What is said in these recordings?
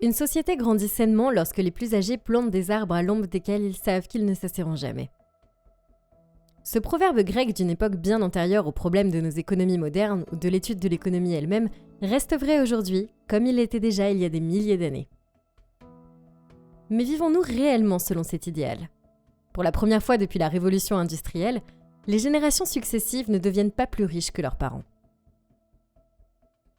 Une société grandit sainement lorsque les plus âgés plantent des arbres à l'ombre desquels ils savent qu'ils ne s'asseront jamais. Ce proverbe grec d'une époque bien antérieure aux problèmes de nos économies modernes ou de l'étude de l'économie elle-même reste vrai aujourd'hui, comme il l'était déjà il y a des milliers d'années. Mais vivons-nous réellement selon cet idéal ? Pour la première fois depuis la révolution industrielle, les générations successives ne deviennent pas plus riches que leurs parents.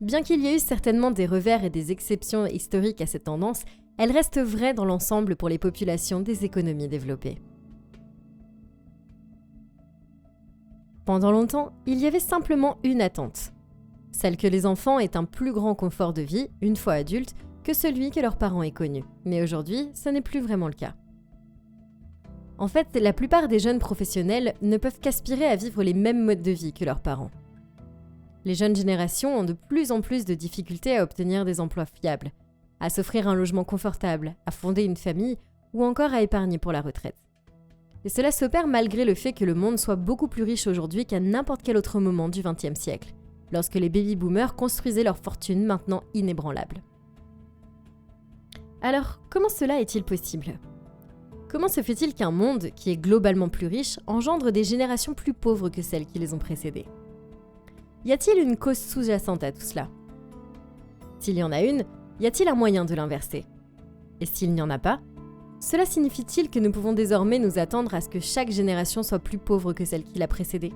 Bien qu'il y ait eu certainement des revers et des exceptions historiques à cette tendance, elle reste vraie dans l'ensemble pour les populations des économies développées. Pendant longtemps, il y avait simplement une attente, celle que les enfants aient un plus grand confort de vie, une fois adultes, que celui que leurs parents aient connu. Mais aujourd'hui, ce n'est plus vraiment le cas. En fait, la plupart des jeunes professionnels ne peuvent qu'aspirer à vivre les mêmes modes de vie que leurs parents. Les jeunes générations ont de plus en plus de difficultés à obtenir des emplois fiables, à s'offrir un logement confortable, à fonder une famille ou encore à épargner pour la retraite. Et cela s'opère malgré le fait que le monde soit beaucoup plus riche aujourd'hui qu'à n'importe quel autre moment du XXe siècle, lorsque les baby-boomers construisaient leur fortune maintenant inébranlable. Alors, comment cela est-il possible ? Comment se fait-il qu'un monde, qui est globalement plus riche, engendre des générations plus pauvres que celles qui les ont précédées ? Y a-t-il une cause sous-jacente à tout cela ? S'il y en a une, y a-t-il un moyen de l'inverser ? Et s'il n'y en a pas, cela signifie-t-il que nous pouvons désormais nous attendre à ce que chaque génération soit plus pauvre que celle qui l'a précédée ?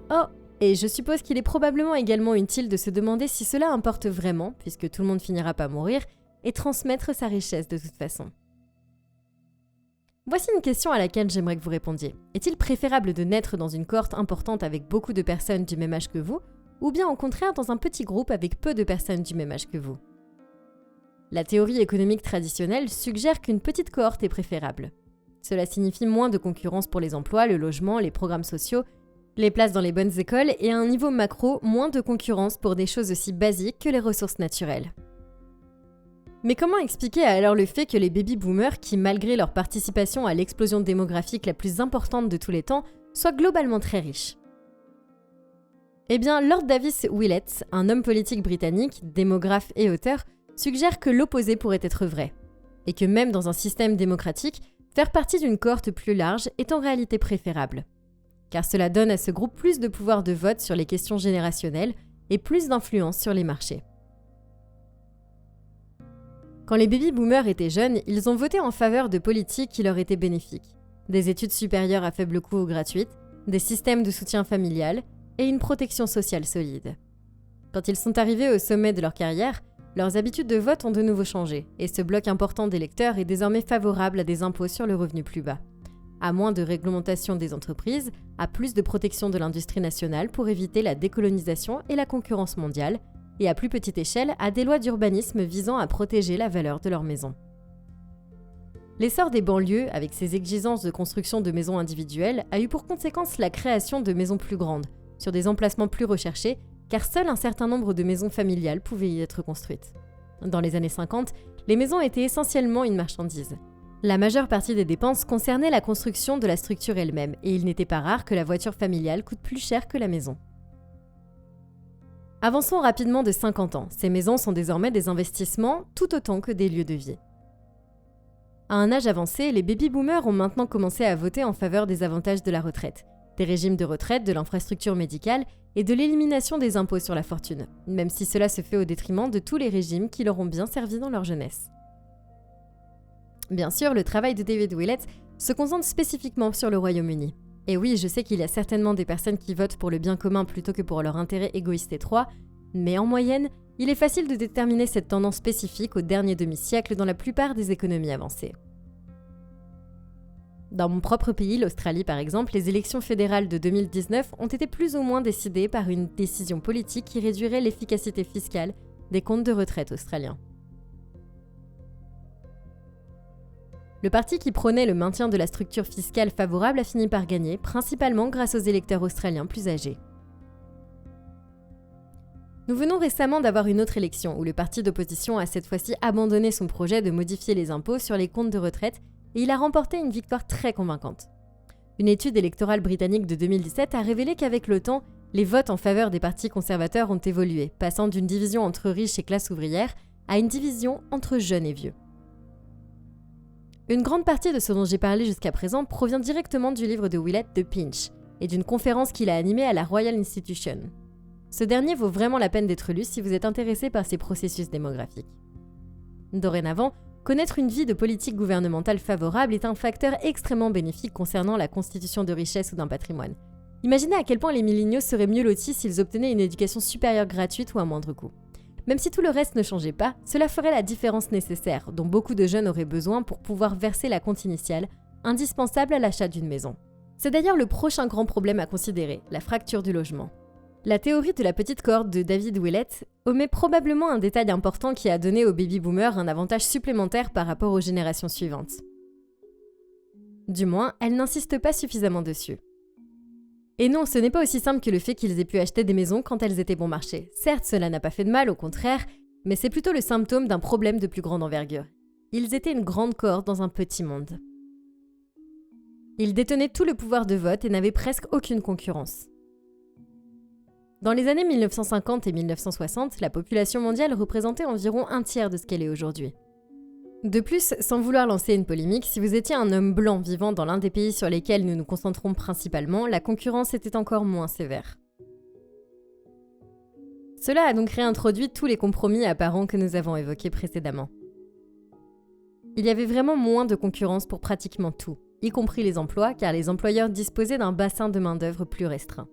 Oh, et je suppose qu'il est probablement également utile de se demander si cela importe vraiment, puisque tout le monde finira par mourir, et transmettre sa richesse de toute façon. Voici une question à laquelle j'aimerais que vous répondiez. Est-il préférable de naître dans une cohorte importante avec beaucoup de personnes du même âge que vous, ou bien au contraire dans un petit groupe avec peu de personnes du même âge que vous ? La théorie économique traditionnelle suggère qu'une petite cohorte est préférable. Cela signifie moins de concurrence pour les emplois, le logement, les programmes sociaux, les places dans les bonnes écoles et à un niveau macro, moins de concurrence pour des choses aussi basiques que les ressources naturelles. Mais comment expliquer alors le fait que les baby-boomers, qui malgré leur participation à l'explosion démographique la plus importante de tous les temps, soient globalement très riches ? Eh bien, Lord Davis Willett, un homme politique britannique, démographe et auteur, suggère que l'opposé pourrait être vrai, et que même dans un système démocratique, faire partie d'une cohorte plus large est en réalité préférable, car cela donne à ce groupe plus de pouvoir de vote sur les questions générationnelles et plus d'influence sur les marchés. Quand les baby-boomers étaient jeunes, ils ont voté en faveur de politiques qui leur étaient bénéfiques, des études supérieures à faible coût ou gratuites, des systèmes de soutien familial et une protection sociale solide. Quand ils sont arrivés au sommet de leur carrière, leurs habitudes de vote ont de nouveau changé, et ce bloc important d'électeurs est désormais favorable à des impôts sur le revenu plus bas, à moins de réglementation des entreprises, à plus de protection de l'industrie nationale pour éviter la décolonisation et la concurrence mondiale, et à plus petite échelle à des lois d'urbanisme visant à protéger la valeur de leurs maisons. L'essor des banlieues, avec ses exigences de construction de maisons individuelles, a eu pour conséquence la création de maisons plus grandes, sur des emplacements plus recherchés, car seul un certain nombre de maisons familiales pouvaient y être construites. Dans les années 50, les maisons étaient essentiellement une marchandise. La majeure partie des dépenses concernait la construction de la structure elle-même, et il n'était pas rare que la voiture familiale coûte plus cher que la maison. Avançons rapidement de 50 ans, ces maisons sont désormais des investissements tout autant que des lieux de vie. À un âge avancé, les baby-boomers ont maintenant commencé à voter en faveur des avantages de la retraite, des régimes de retraite, de l'infrastructure médicale et de l'élimination des impôts sur la fortune, même si cela se fait au détriment de tous les régimes qui leur ont bien servi dans leur jeunesse. Bien sûr, le travail de David Willett se concentre spécifiquement sur le Royaume-Uni. Et oui, je sais qu'il y a certainement des personnes qui votent pour le bien commun plutôt que pour leur intérêt égoïste étroit, mais en moyenne, il est facile de déterminer cette tendance spécifique au dernier demi-siècle dans la plupart des économies avancées. Dans mon propre pays, l'Australie par exemple, les élections fédérales de 2019 ont été plus ou moins décidées par une décision politique qui réduirait l'efficacité fiscale des comptes de retraite australiens. Le parti qui prônait le maintien de la structure fiscale favorable a fini par gagner, principalement grâce aux électeurs australiens plus âgés. Nous venons récemment d'avoir une autre élection où le parti d'opposition a cette fois-ci abandonné son projet de modifier les impôts sur les comptes de retraite et il a remporté une victoire très convaincante. Une étude électorale britannique de 2017 a révélé qu'avec le temps, Les votes en faveur des partis conservateurs ont évolué, passant d'une division entre riches et classe ouvrière à une division entre jeunes et vieux. Une grande partie de ce dont j'ai parlé jusqu'à présent provient directement du livre de Willett de Pinch et d'une conférence qu'il a animée à la Royal Institution. Ce dernier vaut vraiment la peine d'être lu si vous êtes intéressé par ces processus démographiques. Dorénavant, connaître une vie de politique gouvernementale favorable est un facteur extrêmement bénéfique concernant la constitution de richesse ou d'un patrimoine. Imaginez à quel point les milléniaux seraient mieux lotis s'ils obtenaient une éducation supérieure gratuite ou à moindre coût. Même si tout le reste ne changeait pas, cela ferait la différence nécessaire dont beaucoup de jeunes auraient besoin pour pouvoir verser la compte initiale, indispensable à l'achat d'une maison. C'est d'ailleurs le prochain grand problème à considérer, la fracture du logement. La théorie de la petite cohorte de David Willett omet probablement un détail important qui a donné aux baby-boomers un avantage supplémentaire par rapport aux générations suivantes. Du moins, elle n'insiste pas suffisamment dessus. Et non, ce n'est pas aussi simple que le fait qu'ils aient pu acheter des maisons quand elles étaient bon marché. Certes, cela n'a pas fait de mal, au contraire, mais c'est plutôt le symptôme d'un problème de plus grande envergure. Ils étaient une grande cohorte dans un petit monde. Ils détenaient tout le pouvoir de vote et n'avaient presque aucune concurrence. Dans les années 1950 et 1960, la population mondiale représentait environ un tiers de ce qu'elle est aujourd'hui. De plus, sans vouloir lancer une polémique, si vous étiez un homme blanc vivant dans l'un des pays sur lesquels nous nous concentrons principalement, la concurrence était encore moins sévère. Cela a donc réintroduit tous les compromis apparents que nous avons évoqués précédemment. Il y avait vraiment moins de concurrence pour pratiquement tout, y compris les emplois, car les employeurs disposaient d'un bassin de main-d'œuvre plus restreint.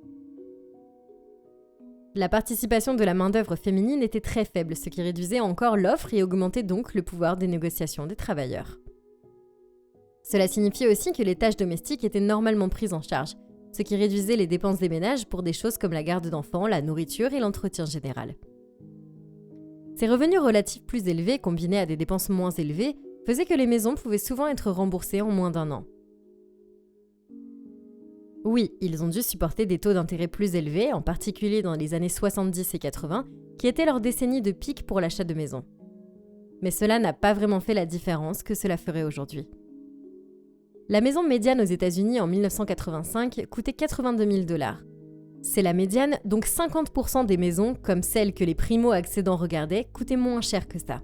La participation de la main-d'œuvre féminine était très faible, ce qui réduisait encore l'offre et augmentait donc le pouvoir des négociations des travailleurs. Cela signifiait aussi que les tâches domestiques étaient normalement prises en charge, ce qui réduisait les dépenses des ménages pour des choses comme la garde d'enfants, la nourriture et l'entretien général. Ces revenus relatifs plus élevés, combinés à des dépenses moins élevées, faisaient que les maisons pouvaient souvent être remboursées en moins d'1 an. Oui, ils ont dû supporter des taux d'intérêt plus élevés, en particulier dans les années 70 et 80, qui étaient leur décennie de pic pour l'achat de maisons. Mais cela n'a pas vraiment fait la différence que cela ferait aujourd'hui. La maison médiane aux États-Unis en 1985 coûtait 82 000 $. C'est la médiane, donc 50% des maisons, comme celles que les primo-accédants regardaient, coûtaient moins cher que ça.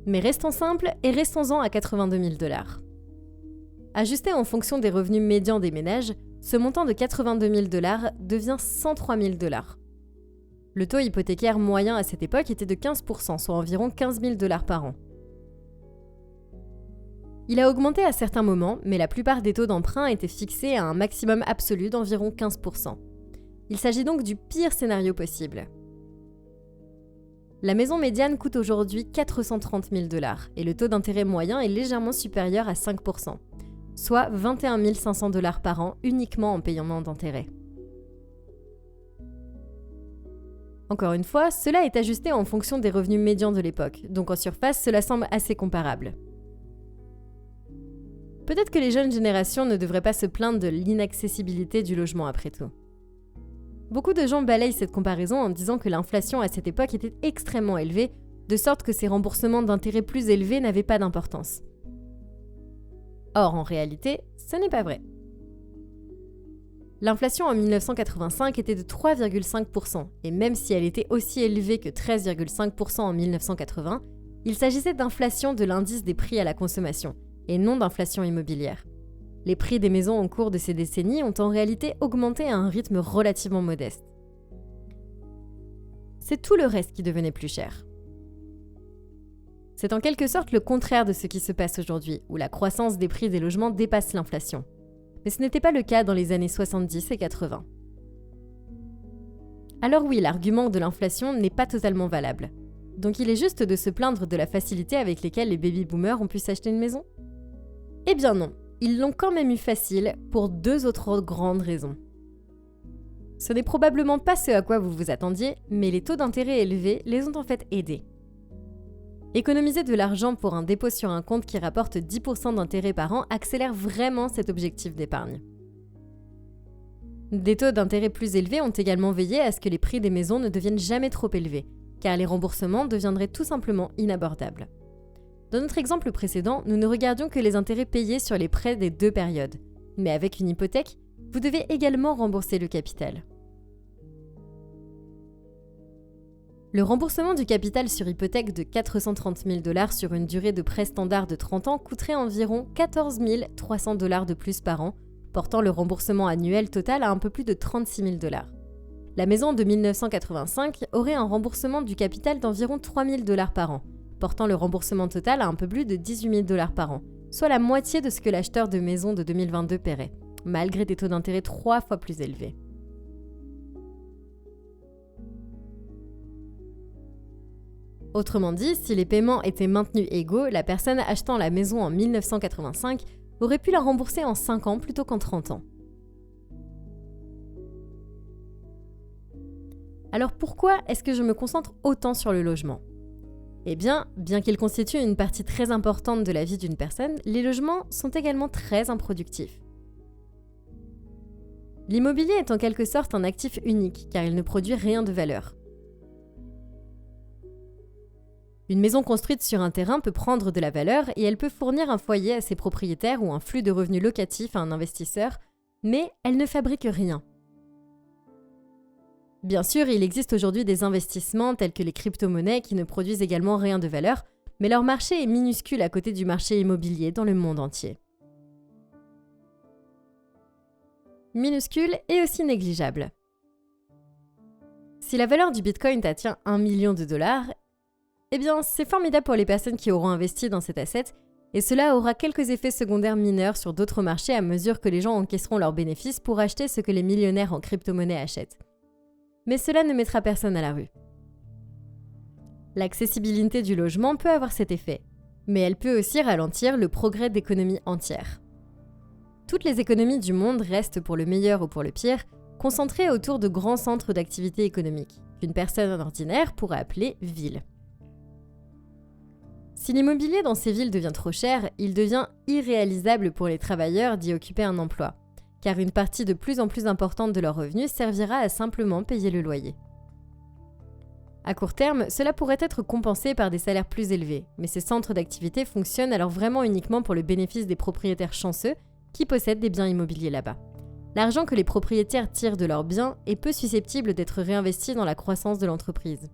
Mais restons simples et restons-en à 82 000 $. Ajusté en fonction des revenus médians des ménages, ce montant de 82 000 $ devient 103 000 $. Le taux hypothécaire moyen à cette époque était de 15%, soit environ 15 000 $ par an. Il a augmenté à certains moments, mais la plupart des taux d'emprunt étaient fixés à un maximum absolu d'environ 15%. Il s'agit donc du pire scénario possible. La maison médiane coûte aujourd'hui 430 000 $ et le taux d'intérêt moyen est légèrement supérieur à 5%. Soit 21 500 $ par an uniquement en paiement d'intérêt. Encore une fois, cela est ajusté en fonction des revenus médians de l'époque, donc en surface, cela semble assez comparable. Peut-être que les jeunes générations ne devraient pas se plaindre de l'inaccessibilité du logement après tout. Beaucoup de gens balayent cette comparaison en disant que l'inflation à cette époque était extrêmement élevée, de sorte que ces remboursements d'intérêts plus élevés n'avaient pas d'importance. Or, en réalité, ce n'est pas vrai. L'inflation en 1985 était de 3,5%, et même si elle était aussi élevée que 13,5% en 1980, il s'agissait d'inflation de l'indice des prix à la consommation, et non d'inflation immobilière. Les prix des maisons au cours de ces décennies ont en réalité augmenté à un rythme relativement modeste. C'est tout le reste qui devenait plus cher. C'est en quelque sorte le contraire de ce qui se passe aujourd'hui, où la croissance des prix des logements dépasse l'inflation. Mais ce n'était pas le cas dans les années 70 et 80. Alors oui, l'argument de l'inflation n'est pas totalement valable. Donc il est juste de se plaindre de la facilité avec laquelle les baby-boomers ont pu s'acheter une maison ? Eh bien non, ils l'ont quand même eu facile pour 2 autres grandes raisons. Ce n'est probablement pas ce à quoi vous vous attendiez, mais les taux d'intérêt élevés les ont en fait aidés. Économiser de l'argent pour un dépôt sur un compte qui rapporte 10% d'intérêt par an accélère vraiment cet objectif d'épargne. Des taux d'intérêt plus élevés ont également veillé à ce que les prix des maisons ne deviennent jamais trop élevés, car les remboursements deviendraient tout simplement inabordables. Dans notre exemple précédent, nous ne regardions que les intérêts payés sur les prêts des 2 périodes. Mais avec une hypothèque, vous devez également rembourser le capital. Le remboursement du capital sur hypothèque de 430 000 $ sur une durée de prêt standard de 30 ans coûterait environ 14 300 $ de plus par an, portant le remboursement annuel total à un peu plus de 36 000 $. La maison de 1985 aurait un remboursement du capital d'environ 3 000 $ par an, portant le remboursement total à un peu plus de 18 000 $ par an, soit la moitié de ce que l'acheteur de maison de 2022 paierait, malgré des taux d'intérêt 3 fois plus élevés. Autrement dit, si les paiements étaient maintenus égaux, la personne achetant la maison en 1985 aurait pu la rembourser en 5 ans plutôt qu'en 30 ans. Alors pourquoi est-ce que je me concentre autant sur le logement ? Eh bien qu'ils constituent une partie très importante de la vie d'une personne, les logements sont également très improductifs. L'immobilier est en quelque sorte un actif unique, car il ne produit rien de valeur. Une maison construite sur un terrain peut prendre de la valeur et elle peut fournir un foyer à ses propriétaires ou un flux de revenus locatifs à un investisseur, mais elle ne fabrique rien. Bien sûr, il existe aujourd'hui des investissements tels que les crypto-monnaies qui ne produisent également rien de valeur, mais leur marché est minuscule à côté du marché immobilier dans le monde entier. Minuscule et aussi négligeable. Si la valeur du Bitcoin atteint 1 million de $, eh bien, c'est formidable pour les personnes qui auront investi dans cet asset et cela aura quelques effets secondaires mineurs sur d'autres marchés à mesure que les gens encaisseront leurs bénéfices pour acheter ce que les millionnaires en crypto-monnaie achètent. Mais cela ne mettra personne à la rue. L'accessibilité du logement peut avoir cet effet, mais elle peut aussi ralentir le progrès d'économies entières. Toutes les économies du monde restent, pour le meilleur ou pour le pire, concentrées autour de grands centres d'activité économique, qu'une personne ordinaire pourrait appeler ville. Si l'immobilier dans ces villes devient trop cher, il devient irréalisable pour les travailleurs d'y occuper un emploi, car une partie de plus en plus importante de leurs revenus servira à simplement payer le loyer. À court terme, cela pourrait être compensé par des salaires plus élevés, mais ces centres d'activité fonctionnent alors vraiment uniquement pour le bénéfice des propriétaires chanceux qui possèdent des biens immobiliers là-bas. L'argent que les propriétaires tirent de leurs biens est peu susceptible d'être réinvesti dans la croissance de l'entreprise,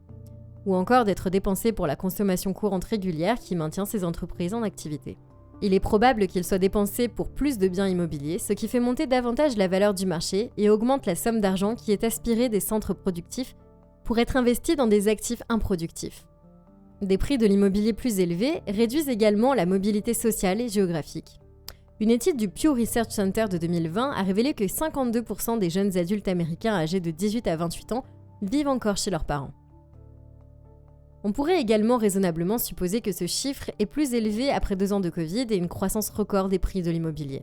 ou encore d'être dépensé pour la consommation courante régulière qui maintient ces entreprises en activité. Il est probable qu'il soit dépensé pour plus de biens immobiliers, ce qui fait monter davantage la valeur du marché et augmente la somme d'argent qui est aspirée des centres productifs pour être investi dans des actifs improductifs. Des prix de l'immobilier plus élevés réduisent également la mobilité sociale et géographique. Une étude du Pew Research Center de 2020 a révélé que 52% des jeunes adultes américains âgés de 18 à 28 ans vivent encore chez leurs parents. On pourrait également raisonnablement supposer que ce chiffre est plus élevé après 2 ans de Covid et une croissance record des prix de l'immobilier.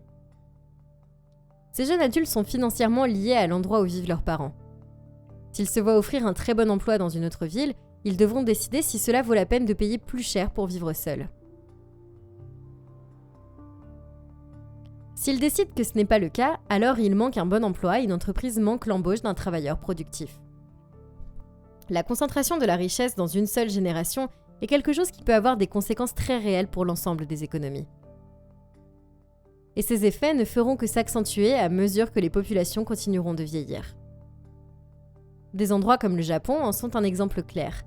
Ces jeunes adultes sont financièrement liés à l'endroit où vivent leurs parents. S'ils se voient offrir un très bon emploi dans une autre ville, ils devront décider si cela vaut la peine de payer plus cher pour vivre seuls. S'ils décident que ce n'est pas le cas, alors il manque un bon emploi et une entreprise manque l'embauche d'un travailleur productif. La concentration de la richesse dans une seule génération est quelque chose qui peut avoir des conséquences très réelles pour l'ensemble des économies. Et ces effets ne feront que s'accentuer à mesure que les populations continueront de vieillir. Des endroits comme le Japon en sont un exemple clair,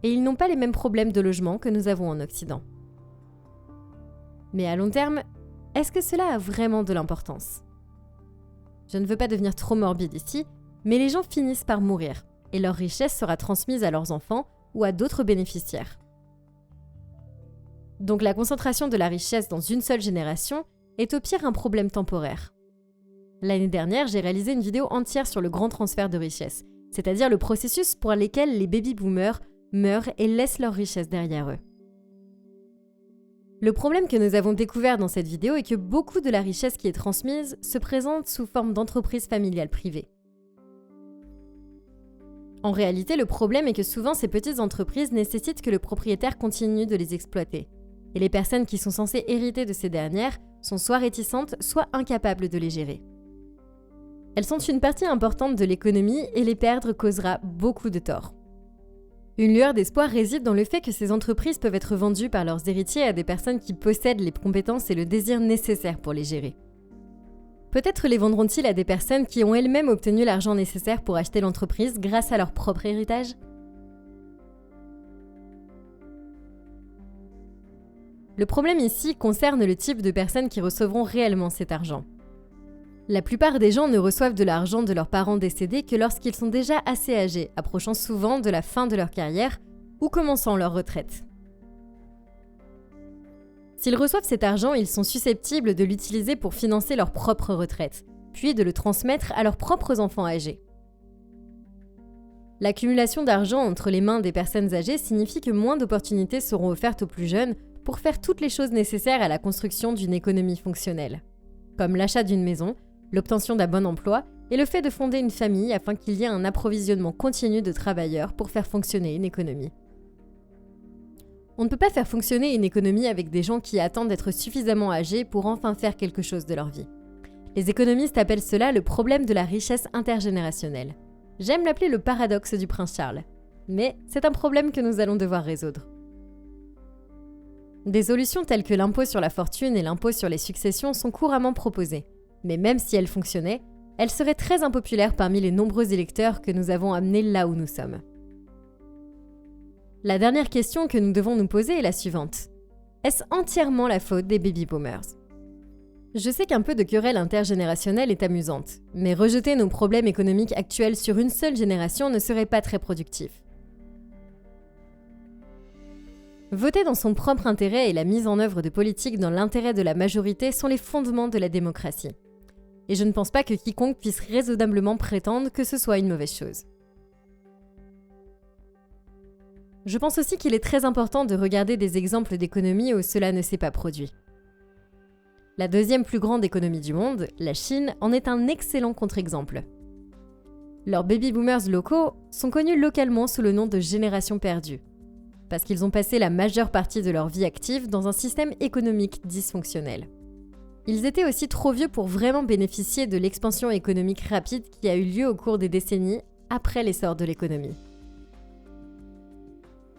et ils n'ont pas les mêmes problèmes de logement que nous avons en Occident. Mais à long terme, est-ce que cela a vraiment de l'importance ? Je ne veux pas devenir trop morbide ici, mais les gens finissent par mourir, et leur richesse sera transmise à leurs enfants ou à d'autres bénéficiaires. Donc la concentration de la richesse dans une seule génération est au pire un problème temporaire. L'année dernière, j'ai réalisé une vidéo entière sur le grand transfert de richesse, c'est-à-dire le processus pour lequel les baby-boomers meurent et laissent leur richesse derrière eux. Le problème que nous avons découvert dans cette vidéo est que beaucoup de la richesse qui est transmise se présente sous forme d'entreprises familiales privées. En réalité, le problème est que souvent ces petites entreprises nécessitent que le propriétaire continue de les exploiter. Et les personnes qui sont censées hériter de ces dernières sont soit réticentes, soit incapables de les gérer. Elles sont une partie importante de l'économie et les perdre causera beaucoup de tort. Une lueur d'espoir réside dans le fait que ces entreprises peuvent être vendues par leurs héritiers à des personnes qui possèdent les compétences et le désir nécessaires pour les gérer. Peut-être les vendront-ils à des personnes qui ont elles-mêmes obtenu l'argent nécessaire pour acheter l'entreprise grâce à leur propre héritage ? Le problème ici concerne le type de personnes qui recevront réellement cet argent. La plupart des gens ne reçoivent de l'argent de leurs parents décédés que lorsqu'ils sont déjà assez âgés, approchant souvent de la fin de leur carrière ou commençant leur retraite. S'ils reçoivent cet argent, ils sont susceptibles de l'utiliser pour financer leur propre retraite, puis de le transmettre à leurs propres enfants âgés. L'accumulation d'argent entre les mains des personnes âgées signifie que moins d'opportunités seront offertes aux plus jeunes pour faire toutes les choses nécessaires à la construction d'une économie fonctionnelle, comme l'achat d'une maison, l'obtention d'un bon emploi et le fait de fonder une famille afin qu'il y ait un approvisionnement continu de travailleurs pour faire fonctionner une économie. On ne peut pas faire fonctionner une économie avec des gens qui attendent d'être suffisamment âgés pour enfin faire quelque chose de leur vie. Les économistes appellent cela le problème de la richesse intergénérationnelle. J'aime l'appeler le paradoxe du prince Charles, mais c'est un problème que nous allons devoir résoudre. Des solutions telles que l'impôt sur la fortune et l'impôt sur les successions sont couramment proposées, mais même si elles fonctionnaient, elles seraient très impopulaires parmi les nombreux électeurs que nous avons amenés là où nous sommes. La dernière question que nous devons nous poser est la suivante. Est-ce entièrement la faute des baby-boomers ? Je sais qu'un peu de querelle intergénérationnelle est amusante, mais rejeter nos problèmes économiques actuels sur une seule génération ne serait pas très productif. Voter dans son propre intérêt et la mise en œuvre de politiques dans l'intérêt de la majorité sont les fondements de la démocratie. Et je ne pense pas que quiconque puisse raisonnablement prétendre que ce soit une mauvaise chose. Je pense aussi qu'il est très important de regarder des exemples d'économies où cela ne s'est pas produit. La deuxième plus grande économie du monde, la Chine, en est un excellent contre-exemple. Leurs baby-boomers locaux sont connus localement sous le nom de génération perdue, parce qu'ils ont passé la majeure partie de leur vie active dans un système économique dysfonctionnel. Ils étaient aussi trop vieux pour vraiment bénéficier de l'expansion économique rapide qui a eu lieu au cours des décennies après l'essor de l'économie.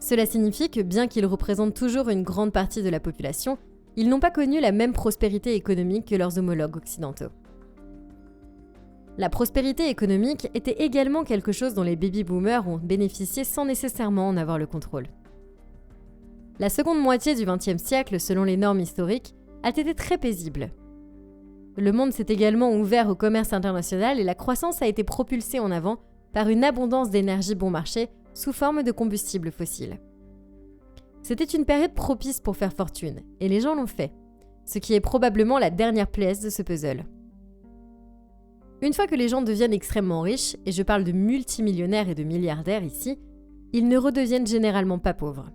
Cela signifie que bien qu'ils représentent toujours une grande partie de la population, ils n'ont pas connu la même prospérité économique que leurs homologues occidentaux. La prospérité économique était également quelque chose dont les baby-boomers ont bénéficié sans nécessairement en avoir le contrôle. La seconde moitié du XXe siècle, selon les normes historiques, a été très paisible. Le monde s'est également ouvert au commerce international et la croissance a été propulsée en avant par une abondance d'énergie bon marché sous forme de combustibles fossiles. C'était une période propice pour faire fortune, et les gens l'ont fait, ce qui est probablement la dernière pièce de ce puzzle. Une fois que les gens deviennent extrêmement riches, et je parle de multimillionnaires et de milliardaires ici, ils ne redeviennent généralement pas pauvres.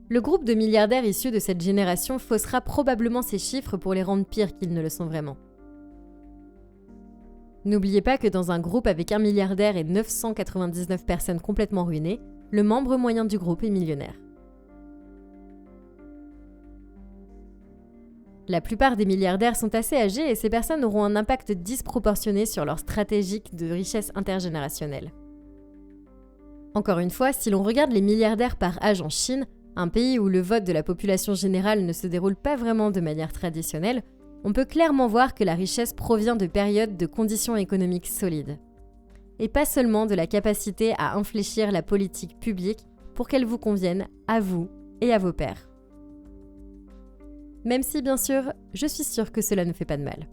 Le groupe de milliardaires issus de cette génération faussera probablement ces chiffres pour les rendre pires qu'ils ne le sont vraiment. N'oubliez pas que dans un groupe avec un milliardaire et 999 personnes complètement ruinées, le membre moyen du groupe est millionnaire. La plupart des milliardaires sont assez âgés et ces personnes auront un impact disproportionné sur leur stratégie de richesse intergénérationnelle. Encore une fois, si l'on regarde les milliardaires par âge en Chine, un pays où le vote de la population générale ne se déroule pas vraiment de manière traditionnelle, on peut clairement voir que la richesse provient de périodes de conditions économiques solides. Et pas seulement de la capacité à infléchir la politique publique pour qu'elle vous convienne à vous et à vos pairs. Même si, bien sûr, je suis sûre que cela ne fait pas de mal.